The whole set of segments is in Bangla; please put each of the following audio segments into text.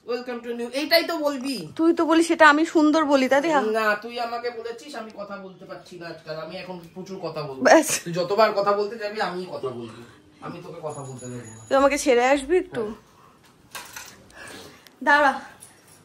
ওয়েলকাম টু নিউ, এইটাই তো বলবি। তুই তো বলিস সেটা আমি সুন্দর বলি, তাই না তুই আমাকে বলেছিস আমি কথা বলতে পারছি না আজকাল, আমি এখন প্রচুর কথা বলবো। ব্যাস, তুই যতবার কথা বলতে যাবি আমি কথা বলবো, আমি তোকে কথা বলতে দেব না। তুই আমাকে ছেড়ে আসবি একটু, দাঁড়া।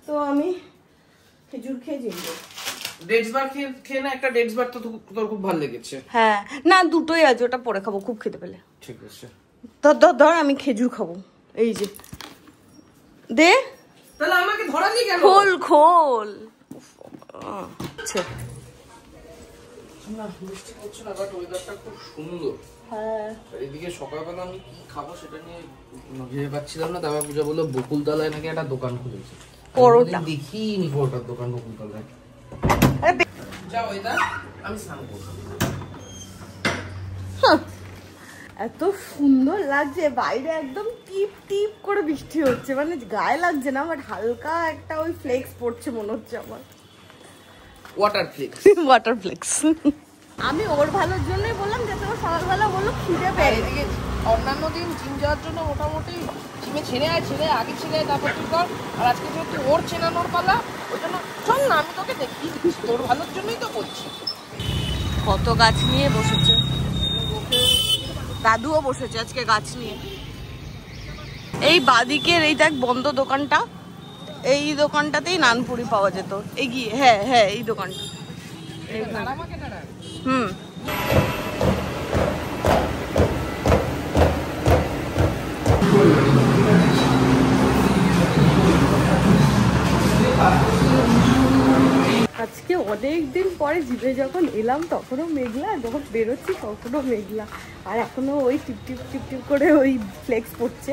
তো আমি খেজুর খেয়ে জিরবো। ডেটস বার খেয়ে না, একটা ডেটস বার তো তোর খুব ভালো লেগেছে। হ্যাঁ না, দুটোই আছে, ওটা পরে খাবো খুব খেতে পেলে। ঠিক আছে ধর ধর ধর, আমি খেজুর খাবো। এই যে দে। তাহলে আমাকে ধরালি কেন? খোল খোল। আচ্ছা না বৃষ্টি পড়ছে না, বাট ওয়েদারটা খুব সুন্দর। হ্যাঁ, এদিকে সকালবেলা আমি কি খাবো সেটা নিয়ে ভেবে পাচ্ছিলাম না। তারপর পূজা বললো বকুলতলায় নাকি একটা দোকান খুলেছে পরোটা। দেখিনি পরোটার দোকান বকুলতলায়। যাও ওইটা, আমি স্নান করবো। এত সুন্দর লাগছে বাইরে, একদম টিপ টিপ করে বৃষ্টি হচ্ছে, মানে গায়ে লাগছে না, বাট হালকা একটা ওই ফ্লেক্স পড়ছে মনে হচ্ছে আমার। Water flex, water flex. আমি ওর ভালোর জন্যই বললাম, যাতে ও সকালবেলা বললো খিদে পেয়ে। এদিকে অন্যান্য দিন জিম যাওয়ার জন্য মোটামুটি জিমে ছেড়ে আগে ছেড়ে তারপর তুই কর, আর আজকে যেহেতু ওর চেনানোর পালা, ওই জন্য চল না আমি তোকে দেখি, তোর ভালোর জন্যই তো বলছি। কত গাছ নিয়ে বসেছে, দাদুও বসেছে আজকে গাছ নিয়ে। এই বাদিকের এই দেখ বন্ধ দোকানটা, এই দোকানটাতেই নানপুরি পাওয়া যেত এগিয়ে। হ্যাঁ হ্যাঁ, এই দোকানটা। হুম, আজকে অনেকদিন পরে জিভে যখন এলাম তখনও মেঘলা, যখন বেরোচ্ছি তখনও মেঘলা, আর এখনো ওই টিপ টিপ টিপ টিপ করে ওই ফ্লেক্স পড়ছে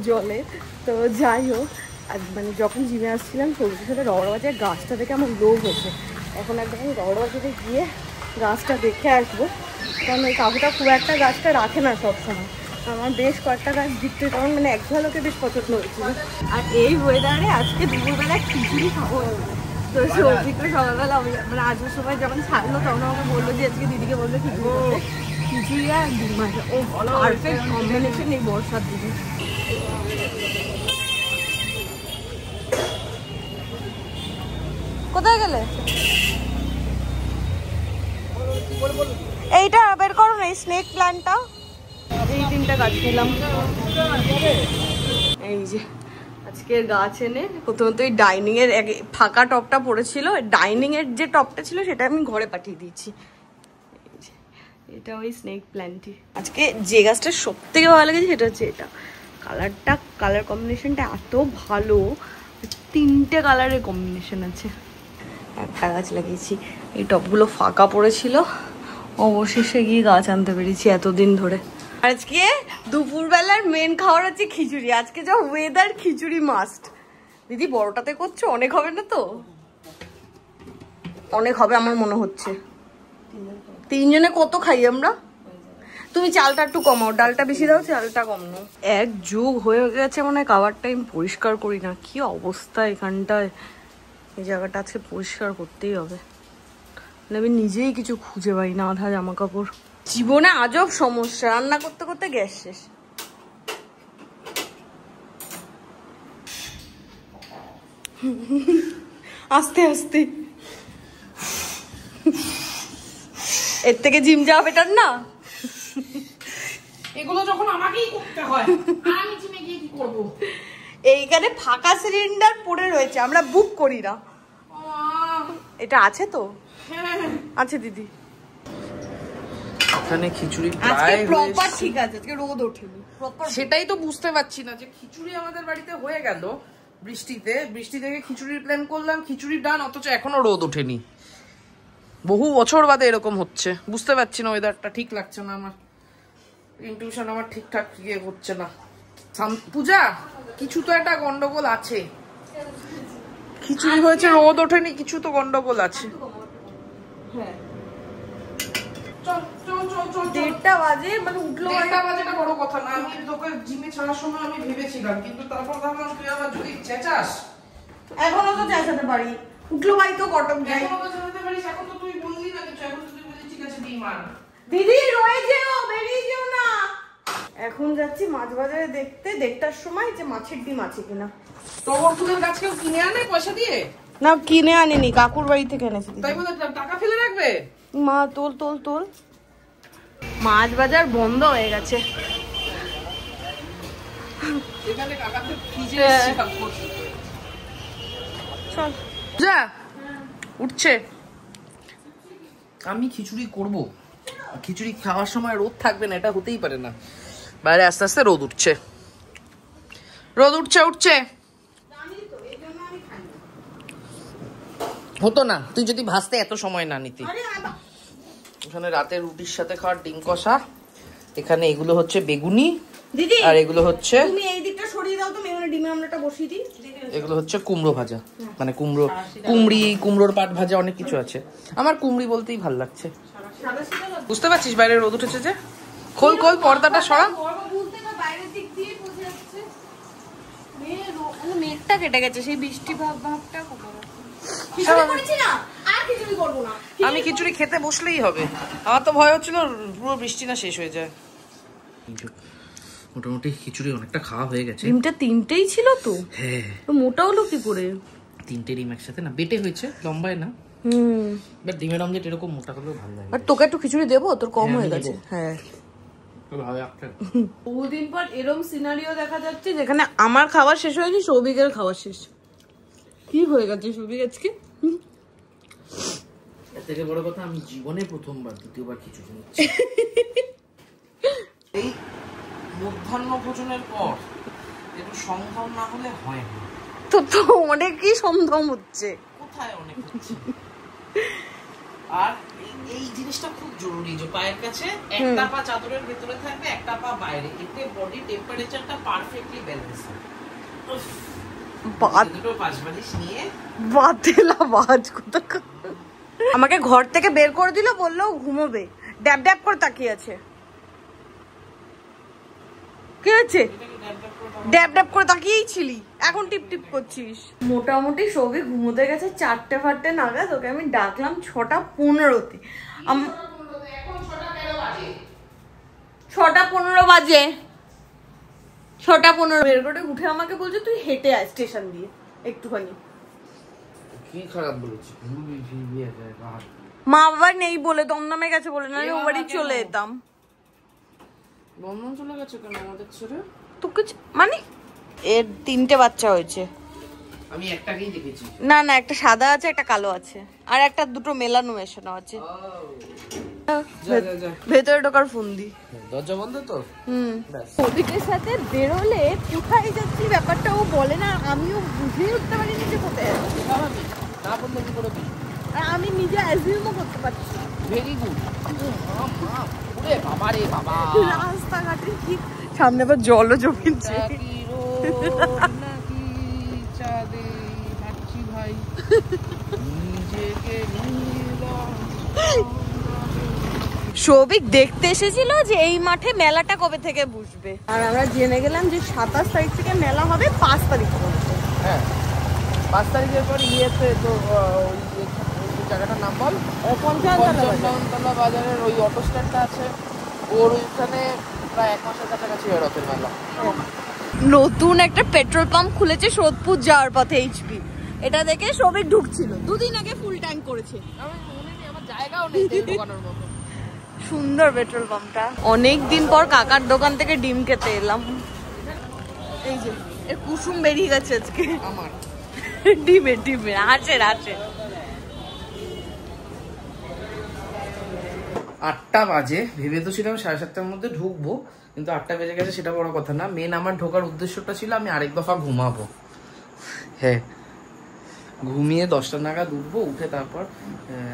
জলে। তো যাই হোক, আর মানে যখন জিমে আসছিলাম সবুজের সাথে রবড়বাজার গাছটা দেখে আমার লোভ হয়েছে। এখন একদম রবড়বাজারে গিয়ে গাছটা দেখে আসবো, কারণ ওই কাকুটা খুব একটা গাছটা রাখে না সবসময়। আমার বেশ কয়েকটা গাছ দিতে, কারণ মানে এক ঝলকে বেশ পছন্দ হয়েছিল। আর এই ওয়েদারে আজকে দুপুরবেলায় খিচুড়ি খাবো। তো সৌভিকও সকালবেলা মানে আজকের সময় যখন ছাড়লো তখন আমাকে বললো যে আজকে দিদিকে বললো খিচুড়ি আর ডিম ভাজা। ও পারফেক্ট কম্বিনেশন এই বর্ষার দিনে। কোথায় গেলে? এইটা বের করো না, এই স্নেক প্ল্যান্টটা। এই তিনটা গাছ নিলাম। এই যে আজকের গাছ এনে প্রথমত এই ডাইনিং এর ফাঁকা টপটা পড়েছিল, ডাইনিং এর যে টপটা ছিল সেটা আমি ঘরে পাঠিয়ে দিয়েছি। এটা ওই স্নেক প্ল্যান্টই। আজকে যে গাছটা সব থেকে ভালো লেগেছে সেটা হচ্ছে এটা, কালার কম্বিনেশনটা এত ভালো, তিনটে কালারের কম্বিনেশন আছে। একটা গাছ লাগিয়েছি, এই টপগুলো ফাঁকা পড়েছিল, অবশেষে গিয়ে গাছ আনতে পেরেছি এতদিন ধরে। আজকে দুপুরবেলার মেন খাবার হচ্ছে খিচুড়ি। আজকে যা ওয়েদার, খিচুড়ি মাস্ট। দিদি বড়টাতে করছো, অনেক হবে না তো? অনেক হবে আমার মনে হচ্ছে। তিনজনে কত খাই আমরা? তুমি চালটা একটু কমাও, ডালটা বেশি দাও, চালটা কম নাও। এক যুগ হয়ে গেছে মানে খাবার টাইম পরিষ্কার করি না, কি অবস্থা এখানটায়। এই জায়গাটা আজকে পরিষ্কার করতেই হবে, আমি নিজেই কিছু খুঁজে পাই না, আধা জামা কাপড়। জীবনে আজব সমস্যা, রান্না করতে করতে গ্যাস শেষ। আস্তে আস্তে, এর থেকে জিম যাওয়া বেটার না? এগুলো যখন আমাকেই করতে হয়, আমি জিমে গিয়ে কি করব? এইখানে ফাঁকা সিলিন্ডার পড়ে রয়েছে, আমরা বুক করি না। এটা আছে তো? আছে দিদি। এখানে খিচুড়ি আজকে প্রপার ঠিক আছে, আজকে রোদ ওঠেনি। সেটাই তো বুঝতে পারছি না যে খিচুড়ি আমাদের বাড়িতে হয়ে গেল বৃষ্টিতে, বৃষ্টি থেকে খিচুড়ির প্ল্যান করলাম, খিচুড়ি ডান, অথচ এখনো রোদ ওঠেনি। বহু বছর বাদে এরকম হচ্ছে, বুঝতে পারছি না, ওয়েদারটা ঠিক লাগছে না আমার, ইনটিউশন আমার ঠিকঠাক ইয়ে হচ্ছে না। পূজা কিছু তো একটা গন্ডগোল আছে, খিচুড়ি হয়েছে রোদ ওঠেনি, কিছু তো গন্ডগোল আছে। হ্যাঁ দেড়টা বাজে, মানে উঠলো 1টা বাজেটা বড় কথা না, আমি তোকে জিমে ছাড়ার সময় আমি ভেবেছিলাম, কিন্তু তারপর ভাবলাম তুই আবার যদি চেঁচাস। এখনো তো চেঁচাতে পারি, উঠলো ভাই তো কটক যাই। এখনো তো চেঁচাতে পারিস, এখন তো তুই বললি না কিছু, এখন তো তুই বললি ঠিক আছে ডিম আন। দিদি রয়ে যেও, বেরিয়ে যেও না। এখন যাচ্ছি মাছ বাজারে দেখতে, 1:30টার সময় যে মাছের ডিম আছে কিনা। টগর ফুলের গাছ কেউ কিনে আনে পয়সা দিয়ে? না কিনে আনিনি, কাকুর বাড়ি থেকে এনেছি। তাই বলে টাকা ফেলে রাখবে? মা তোল তোল তোল। মাছ বাজার বন্ধ হয়ে গেছে। এখানে কাকাতে ফ্রিজে এসে কাজ করছে। চল যা উঠছে। আমি খিচুড়ি করব, খিচুড়ি খাওয়ার সময় রোদ থাকবে না, এটা হতেই পারে না। বাইরে আস্তে আস্তে রোদ উঠছে, রোদ উঠছে উঠছে। হতো না তুই যদি ভাজতে এত সময় না নিতি। এখানে রাতে রুটির সাথে খাওয়ার ডিম কষা, এখানে এগুলো হচ্ছে বেগুনি দিদি, আর এগুলো হচ্ছে, তুমি এই দিকটা সরিয়ে দাও তো, মেহনে ডিমের আমলেটটা বসিয়ে দিই। এগুলো হচ্ছে কুমড়ো ভাজা, মানে কুমড়োর পাট ভাজা, অনেক কিছু আছে। আমার কুমড়ি বলতেই ভাল লাগছে। বুঝতে পারছিস বাইরে রোদ উঠেছে যে? খোল খোল পর্দাটা সরা। মেঘটা কেটে গেছে, সেই বৃষ্টি ভাবটা আমি খিচুড়ি খেতে বসলেই হবে। আমার তো ভয় হচ্ছিল পুরো বৃষ্টি না শেষ হয়ে যায়। মোটামুটি খিচুড়ি অনেকটা খাওয়া হয়ে গেছে। ডিমটা 3টেই ছিল তো? হ্যাঁ। তো মোটা হলো কি করে? 3টে ডিম একসাথে না, বেটে হয়েছে, লম্বায় না। বাট ডিমের অমলেট এরকম মোটা হলেও ভালো লাগে। আর তোকে একটু খিচুড়ি দেবো, তোর কম হয়ে গেছে। হ্যাঁ, বহুদিন পর এরম সিনারিও দেখা যাচ্ছে যেখানে আমার খাবার শেষ হয়নি, সৌভিকের খাবার শেষ। কি হয়ে গেছে সৌভিক আজকে? এর থেকে বড় কথা, আমি জীবনে প্রথমবার দ্বিতীয়বার খিচুড়ি নিচ্ছি। এই মধ্যাহ্ন ভোজনের পর একটু সম্ভব না হলে হয় না। তো তো অনেকই সম্ভব হচ্ছে। কোথায় অনেক হচ্ছে। আর এই জিনিসটা খুব জরুরি যে পায়ের কাছে একটা পা চাদরের ভিতরে থাকবে, একটা পা বাইরে, এতে বডি টেম্পারেচারটা পারফেক্টলি ব্যালেন্স হয়। আমাকে ঘর থেকে বের করে দিল, বললো ঘুমোবে, ড্যাব ড্যাব করে তাকিয়ে আছে। কি হচ্ছে? ড্যাব ড্যাব করে তাকিয়েই ছিলি, এখন টিপ টিপ করছিস। মোটামুটি সবই ঘুমোতে গেছে 4টে নাগাদ। ওকে আমি ডাকলাম 6:15-তে। 6:15 বাজে। 6:15 বের করে উঠে আমাকে বলছে তুই হেঁটে আয় স্টেশন দিয়ে একটুখানি। কি খারাপ বলেছি? মা বাবা নেই বলে, দমদমে গেছে বলে, না ও বাড়ি চলে যেতাম। দমদম চলে গেছে কেন আমাদের ছেড়ে? তোকে মানে এর 3টে বাচ্চা হয়েছে। আমি একটাকেই দেখেছি। না না, একটা সাদা আছে, একটা কালো আছে, আর একটা দুটো মেলানো মেশানো আছে। ভেতরে ঢোকার ফোন দি, দরজা বন্ধ তো। সৌভিকের সাথে বেরোলে কোথায় যাচ্ছি ব্যাপারটা ও বলে না, আমিও বুঝেই উঠতে পারিনি যে কোথায় যাচ্ছি। না বললে কি করে? আর আমি নিজে অ্যাজিউমও করতে পারছি। Very good. বাবা রে বাবা, রাস্তাঘাটে কি সামনে আবার জলও জমেছে। সৌভিক দেখতে এসেছিল যে এই মাঠে মেলাটা কবে থেকে বসবে, আর আমরা জেনে গেলাম যে 27 তারিখ থেকে মেলা হবে 5 তারিখ পর্যন্ত। হ্যাঁ, 5 তারিখের পর ইয়েতে তো ওই জায়গাটার নাম বল, পঞ্চমতলা বাজারের ওই অটো স্ট্যান্ডটা আছে, ওর ওইখানে প্রায় 1 মাসের কাছাকাছি হয় রথের মেলা। নতুন একটা পেট্রোল পাম্প খুলেছে সোদপুর যাওয়ার পথে, এইচপি। এটা দেখে সৌভিক ঢুকছিল, 2 দিন আগে ফুল ট্যাঙ্ক করেছে। আমার জায়গাও নেই দোকানের মতো। সুন্দর পেট্রোল পাম্পটা। অনেক দিন পর কাকার দোকান থেকে ডিম খেতে এলাম। এই যে এর কুসুম বেরিয়ে গেছে আজকে আমার ডিমে ডিমে আছে। 8টা বাজে, ভেবে তো ছিলাম 7:30টার মধ্যে ঢুকবো, কিন্তু 8টা বেজে গেছে, সেটা বড় কথা না। মেন আমার ঢোকার উদ্দেশ্যটা ছিল আমি আরেক দফা ঘুমাবো। হ্যাঁ, ঘুমিয়ে 10টা নাগাদ উঠবো, উঠে তারপর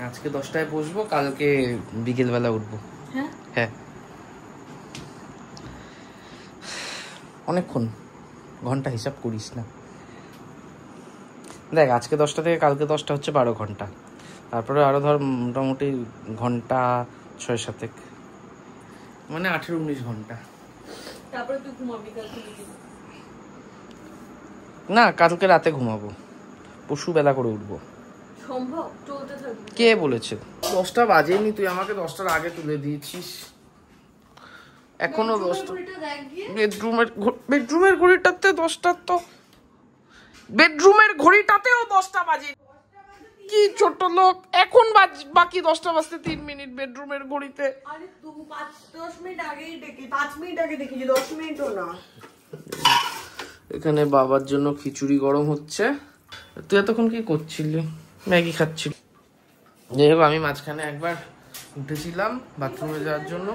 আজকে 10টায় বসবো, কালকে বিকেলবেলা উঠবো। হ্যাঁ, অনেকক্ষণ, ঘন্টা হিসাব করিস না। দেখ, আজকে 10টা থেকে কালকে 10টা হচ্ছে 12 ঘন্টা, তারপরে আরো ধর মোটামুটি ঘন্টা 6-7, মানে 18-19 ঘন্টা। তারপরে তুই ঘুমাবি কালকে? না, কালকে রাতে ঘুমাবো, পরশু বেলা করে উঠবো। সম্ভব? চলতে থাকবে। কে বলেছে? 10টা বাজেনি, তুই আমাকে 10টার আগে তুলে দিয়েছিস। এখনো 10টা। বেডরুমের ঘড়িটাতে 10টা, তো বেডরুমের ঘড়িটাতেও 10টা বাজে। কি ছোট লোক, এখন বাকি 10টা বাজতে 3 মিনিট বেডরুমের ঘড়িতে। আরে তুই 5-10 মিনিট আগেই দেখি, 5 মিনিট আগে দেখেছি, 10 মিনিটও না। এখানে বাবার জন্য খিচুড়ি গরম হচ্ছে। তুই এতক্ষণ কি করছিলি? ম্যাগি খাচ্ছিলি। যাই হোক, আমি মাঝখানে একবার উঠেছিলাম বাথরুমে যাওয়ার জন্য,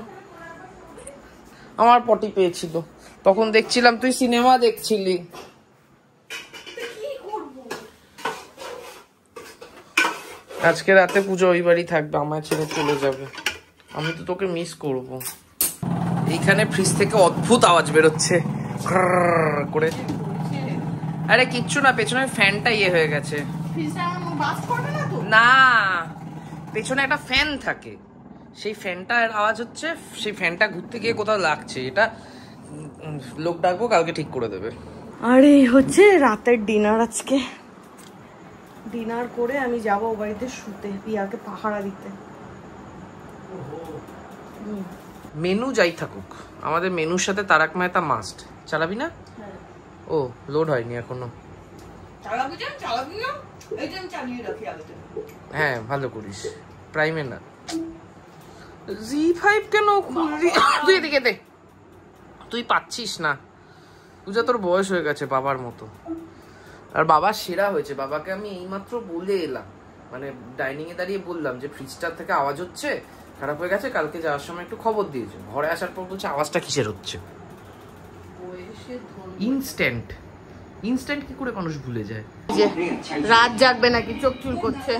আমার পটি পেয়েছিল, তখন দেখছিলাম তুই সিনেমা দেখছিলি। আজকে রাতে পুজো ওই বাড়ি থাকবে, আমার ছেড়ে চলে যাবে, আমি তো তোকে মিস করব। এইখানে ফ্রিজ থেকে অদ্ভুত আওয়াজ বেরোচ্ছে করে। আরে কিচ্ছু না, পেছনের ফ্যানটা ইয়ে হয়ে গেছে। না, পেছনে একটা ফ্যান থাকে, সেই ফ্যানটার আওয়াজ হচ্ছে, সেই ফ্যানটা ঘুরতে গিয়ে কোথাও লাগছে। এটা লোক ডাকবো, কালকে ঠিক করে দেবে। আরে হচ্ছে রাতের ডিনার। আজকে ডিনার করে আমি যাবো ও বাড়িতে শুতে, পিয়াকে পাহারা দিতে। মেনু যাই থাকুক, আমাদের মেনুর সাথে তারক মেহতা মাস্ট। চালাবি না? ও লোড হয়নি এখনো। হ্যাঁ ভালো করিস, প্রাইমে না। জি5 কেন খুললি? তুই এদিকে দে, তুই পাচ্ছিস না। পূজা তোর বয়স হয়ে গেছে বাবার মতো, আর বাবা সেরা হয়েছে। বাবাকে আমি এইমাত্র বলে এলাম, মানে ডাইনিং এ দাঁড়িয়ে বললাম যে ফ্রিজটার থেকে আওয়াজ হচ্ছে, খারাপ হয়ে গেছে, কালকে যাওয়ার সময় একটু খবর দিয়েছে। ঘরে আসার পর বলছে আওয়াজটা কিসের হচ্ছে। ইনস্ট্যান্ট ইনস্ট্যান্ট কি করে মানুষ ভুলে যায়? যে রাত জাগবে নাকি, চোখ চুল করছে,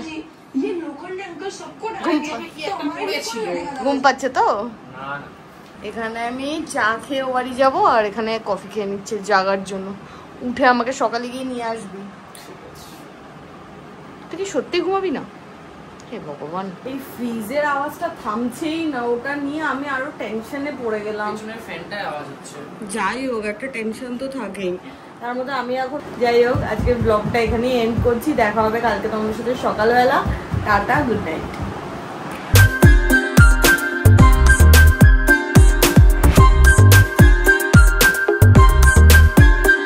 ঘুম পাচ্ছে তো। এখানে আমি চা খেয়ে ও বাড়ি যাবো, আর এখানে কফি খেয়ে নিচ্ছে জাগার জন্য। উঠে আমাকে সকালে গিয়ে নিয়ে আসবি। তুই কি সত্যি ঘুমাবি না? হে ভগবান, এই ফ্রিজের আওয়াজটা থামছেই না, ওটা নিয়ে আমি আরো টেনশনে পড়ে গেলাম। যাই হোক, একটা টেনশন তো থাকেই। তার মধ্যে আমি এখন যাই হোক, আজকের ব্লগটা এখানেই এন্ড করছি। দেখা হবে কালকে তোমাদের সাথে সকালবেলা। Tata, good night.